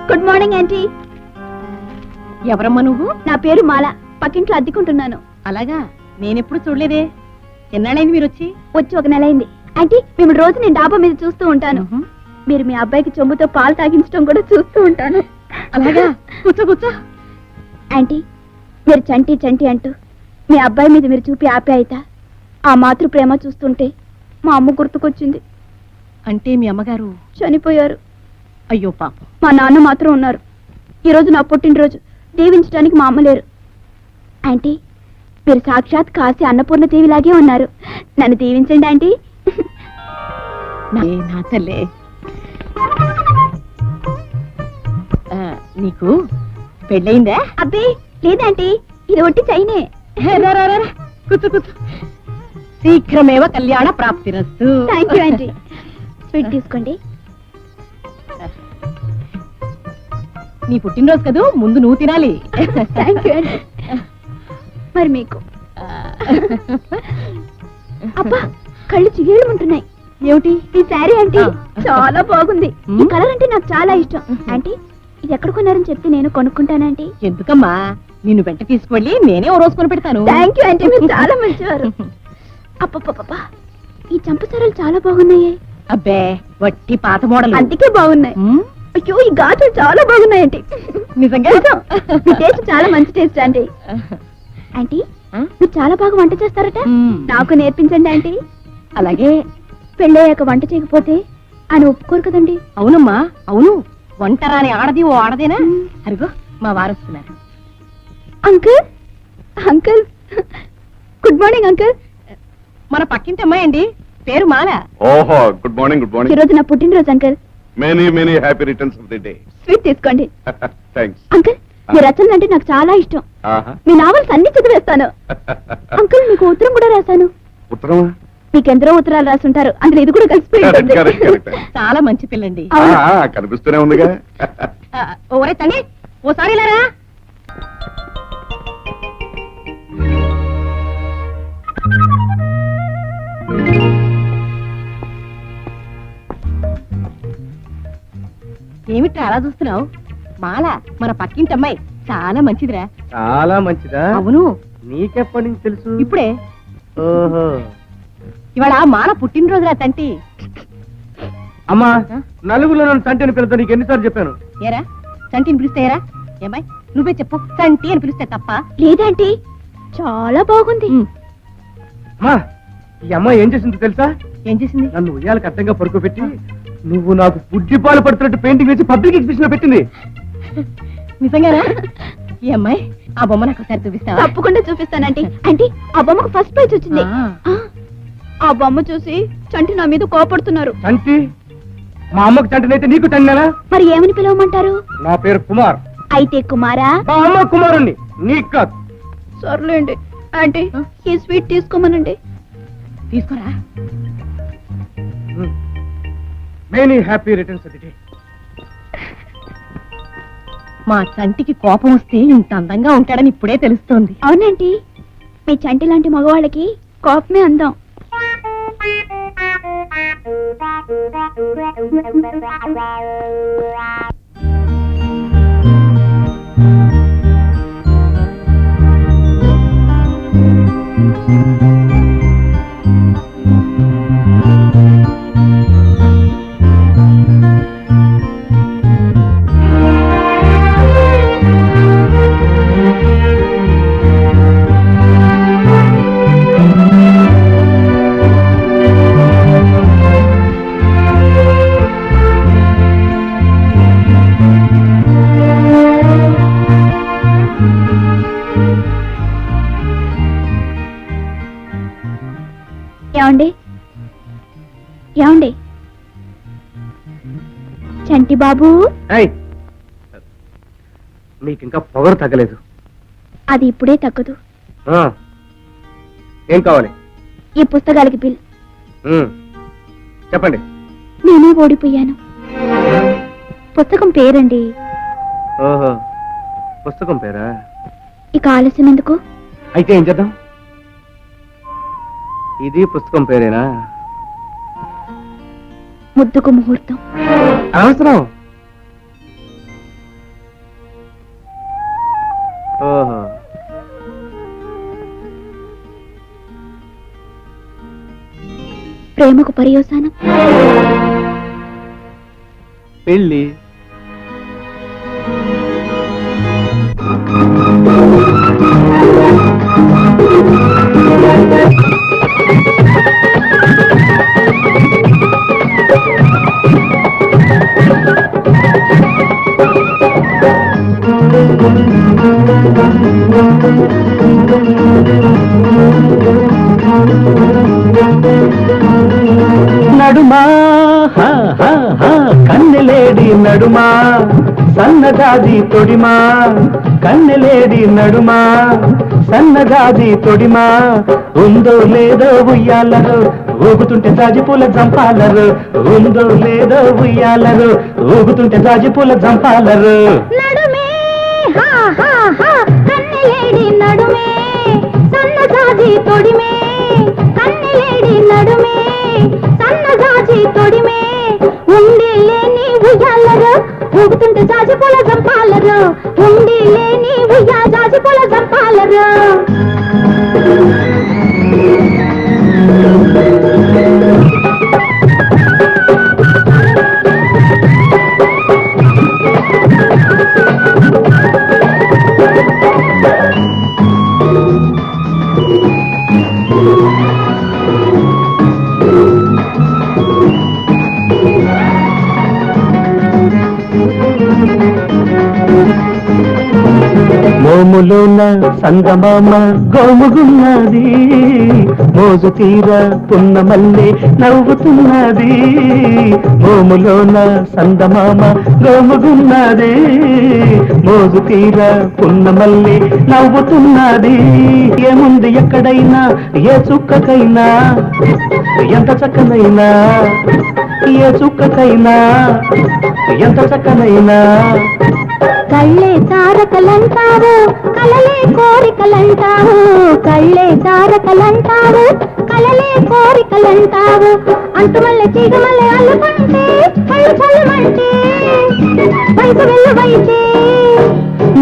Good morning aunty. ఎవరమ్మా నువ్వు? నా పేరు మాల, పక్కింట్లో అద్దెకుంటున్నాను. అలాగా, నేనెప్పుడు చూడలేదే. ఎన్నాళ్ళైంది మీరు వచ్చి? వచ్చి 1 నెల అయింది. ఆంటీ, మిమ్మల్ని రోజు నేను డాబా మీద చూస్తూ ఉంటాను. మీరు మీ అబ్బాయికి చెంబుతో పాలు తాగించడం కూడా చూస్తూ ఉంటాను. అలాగా, కూర్చో కూర్చో. ఆంటీ, మీరు చంటి చంటి అంటూ మీ అబ్బాయి మీద మీరు చూపి ఆప్యాయత, ఆ మాతృ ప్రేమ చూస్తుంటే మా అమ్మ గుర్తుకొచ్చింది. అంటే మీ అమ్మగారు చనిపోయారు. అయ్యో పాపం. మా నాన్న మాత్రం ఉన్నారు. ఈరోజు నా పుట్టినరోజు, దీవించడానికి మా అమ్మ లేరు. ఆంటీ, మీరు సాక్షాత్ కాశీ అన్నపూర్ణ దేవిలాగే ఉన్నారు. నన్ను దీవించండి ఆంటీ. నా తల్లే. నీకు పెళ్ళయిందా? అబ్బే లేదంటీ, ఇది ఒట్టి చైనే. కూర్చో కూర్చో. శీఘ్రమేవ కళ్యాణ ప్రాప్తిరస్తు. Thank you aunty. స్వీట్ తీసుకోండి. నీ పుట్టినరోజు కదూ, ముందు నువ్వు తినాలి. Thank you aunty. మరి మీకు? అబ్బా, కళ్ళు చిగేళ్ళుంటున్నాయి. ఏమిటి? ఈ శారీ ఆంటీ చాలా బాగుంది. ఈ కలర్ అంటే నాకు చాలా ఇష్టం. ఆంటీ, ఇది ఎక్కడ కొన్నారని చెప్తే నేను కొనుక్కుంటానంటీ. ఎందుకమ్మా, నిన్ను వెంట తీసుకువెళ్ళి నేనే ఓ రోజు కొని పెడతాను. థ్యాంక్ యూ ఆంటీ, మీరు చాలా మంచివారు. అప్పప్ప, ఈ చంపసారాలు చాలా బాగున్నాయి. అబ్బే, వట్టి పాత మోడల్. అందుకే బాగున్నాయి. అయ్యో, ఈ గాజులు చాలా బాగున్నాయంటీ. నిజంగా? మీ టేస్ట్ చాలా మంచి టేస్ట్ ఆంటీ. ఆంటీ, మీరు చాలా బాగా వంట చేస్తారట, నాకు నేర్పించండి ఆంటీ. అలాగే. పెళ్ళయ్యాక వంట చేయకపోతే ఆయన ఒప్పుకోరు కదండి. అవునమ్మా, అవును. వంట రాని ఆడది ఓ ఆడదేనా? అరుగో, మా వారు వస్తున్నారు. Uncle, uncle, good morning uncle. మన పక్కింటి అమ్మాయి అండి, పేరు మాల. ఓహో, గుడ్ మార్నింగ్. Good morning. ఈ రోజు నా పుట్టినరోజు uncle. Many happy returns of the day. Sweet తీసుకోండి. థాంక్స్. అంకుల్, మీ రచనలు అంటే నాకు చాలా ఇష్టం. మీ నావల్స్ అన్ని చదివేస్తాను. అంకుల్, మీకు ఉత్తరం కూడా రాశాను. ఉత్తరమా? మీకెందరో ఉత్తరాలు రాసుంటారు, అందులో ఇది కూడా కలిసిపోయి ఉంటుంది. చాలా మంచి పిల్లండి. కనిపిస్తూనే ఉందిగా. ఓరే తండ్రి, ఓసారి ఇలారా. ఏమిట్రా అలా చూస్తున్నావు? మాల, మన పక్కింటి అమ్మాయి, చాలా మంచిదిరా. చాలా మంచిదా? అవును. నీకెప్పటి నుంచి తెలుసు? ఇప్పుడే. ఓహో, ఇవాళ మాల పుట్టినరోజురా తంటి. అమ్మా, నలుగురిలో నన్ను తంటి అని పిలుస్తా, నీకు ఎన్నిసార్లు చెప్పాను? ఏరా, చంటిని పిలుస్తాయరా? ఏమాయ్, నువ్వే చెప్పు, చంటి అని పిలిస్తే తప్ప? లేదంటీ, చాలా బాగుంది. అమ్మా, ఈ అమ్మాయి ఏం చేసిందో తెలుసా? ఏం చేసింది? నన్ను ఉయ్యాలకు అడ్డంగా పడుకోబెట్టి నువ్వు నాకు బుడ్డిపాలు పడుతున్నట్టు పెయింటింగ్ వేసి పబ్లిక్ ఎగ్జిబిషన్ లో పెట్టింది. నిజంగానా? ఈ అమ్మాయి, ఆ బొమ్మ నాకు ఒకసారి చూపిస్తావా? తప్పకుండా చూపిస్తానంటీ. అంటే ఆ బొమ్మకు ఫస్ట్ ప్రైజ్ వచ్చింది. ఆ బొమ్మ చూసి చంటి నా మీద కోపడుతున్నారు. చంటి? మా అమ్మకు చంటినైతే నీకు చండినా? మరి ఏమని పిలవమంటారు? నా పేరు కుమార్. అయితే కుమారా? మా అమ్మ కుమారుణ్ణి, నీకు కాదు. సర్లేండి ఆంటీ, ఈ స్వీట్ తీసుకోమనండి. తీసుకోరా. Many happy returns of the day. మా చంటికి కోపం వస్తే ఇంత అందంగా ఉంటాడని ఇప్పుడే తెలుస్తోంది. అవునంటీ, మీ చంటి లాంటి మగవాళ్ళకి కోపమే అందం. ఏమండి, ఏమండి, చంటి బాబు. నీకు ఇంకా పొగరు తగ్గలేదు. అది ఇప్పుడే తగ్గదు. ఏం కావాలి? ఈ పుస్తకాలకి బిల్. చెప్పండి. నేనే ఓడిపోయాను. పుస్తకం పేరండి. ఓహో, పుస్తకం పేరా? ఇక ఆలస్యం ఎందుకు? అయితే ఏం చేద్దాం? ఇది పుస్తకం పేరేనా? ముద్దుకు ముహూర్తం. అవసరం. ప్రేమకు పర్యవసానం పెళ్ళి. నడుమా కన్నెలేడి నడుమా సన్నదాది తొడిమా కన్నెలేడి నడుమా సన్నదాది తొడిమా ఉందో లేదో ఉయ్యాలరు ఊగుతుంటే జాజిపూల జంపాలరు ఉందో లేదో ఉయ్యాలరు ఊగుతుంటే జాజిపూల జంపాలరు నడుమే కన్నెలేడి నడుమే సన్నజాజి తొడిమే కన్నెలేడి నడుమే సన్నజాజి తొడిమే ఉండి లేని ఉయ్యాలరు ఊగుతుంటే జాజిపూల జంపాలరు ఉండి లేని ఉయ్యా జాజిపూల జంపాలరు మోములోన సంగమామ గోముగున్నది మోజు తీర పున్నమల్లే నవ్వుతున్నది మోములోన సంగమామ గోముగున్నది మోజు తీర పున్నమల్లే నవ్వుతున్నది ఏముంది ఎక్కడైనా ఏ చుక్కకైనా ఎంత చక్కనైనా ఏ చుక్కకైనా ఎంత చక్కనైనా కళ్ళే తారకలంటావు కలలే కోరికలంటావు కళ్ళే తారకలంటావు కలలే కోరికలంటావు అంటుమల్లె చీగమల్లె అల్లుకుంటే కళ్ళు చల్లమంటే వయసు వెల్లువైతే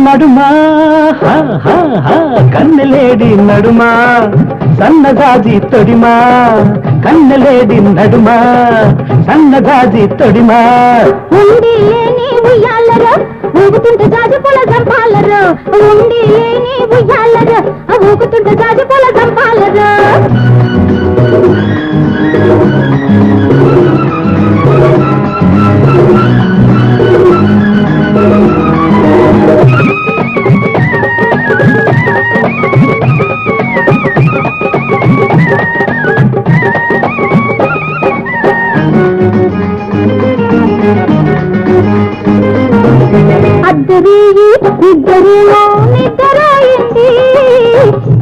నడుమా కన్నెలేడి నడుమా సన్నజాజి తొడిమా కన్నెలేడి నడుమా సన్నజాజి తొడిమా ఉండి లేని ఉయ్యాలరు ఊగుతుంటే జాజిపూల జంపాలరు ఉండి లేని ఉయ్యాలరు ఊగుతుంటే జాజిపూల జంపాలరు అద్దరేయి ఇద్దరేమో నిద్రయింది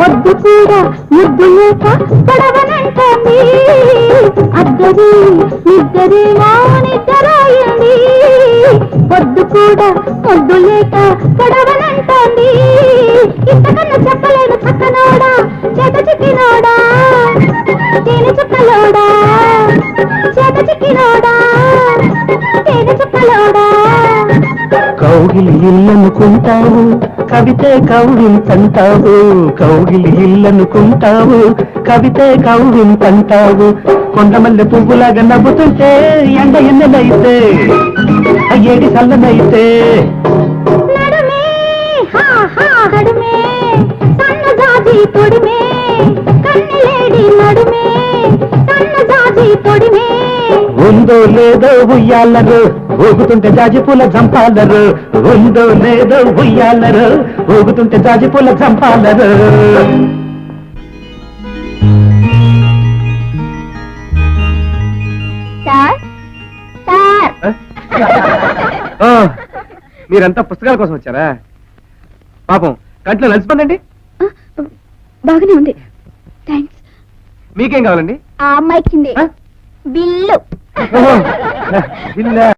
పొద్దు కూడా ముద్దు లేక పడవనంటుంది అద్దరి ఇద్దరేమో నిద్రయింది పొద్దు కూడా ముద్దు లేక పడవనంటుంది ఇంతకన్నా చెప్పలేను చక్కనోడా చేత చిక్కినోడా తేనె చుక్కలోడా చేత చిక్కినోడా తేనె చుక్కలోడా కౌగిలి ఇల్లనుకుంటావు కవితే కౌవింతంటావు కౌగిలి ఇల్లనుకుంటావు కవితే కౌవింతంటావు కొండమల్లె పువ్వులాగా నవ్వుతుంటే ఎండ ఎన్నెలైతే ఏడి చల్లనైతే నడుమే నడుమే సన్నజాజి తొడిమే కన్నెలేడి నడుమే సన్నజాజి తొడిమే ఉందో లేదో ఉయ్యాలరు ఊగుతుంటే జాజిపూల జంపాలరు ఉందో లేదో ఉయ్యాలరు ఊగుతుంటే జాజిపూల జంపాలరు సార్ సార్ మీరంతా పుస్తకాల కోసం వచ్చారా పాపం కంట్లో నలిసిపోందండి బాగానే ఉంది థ్యాంక్స్ మీకేం కావాలండి ఆ అమ్మాయికి బిల్లు బిల్లా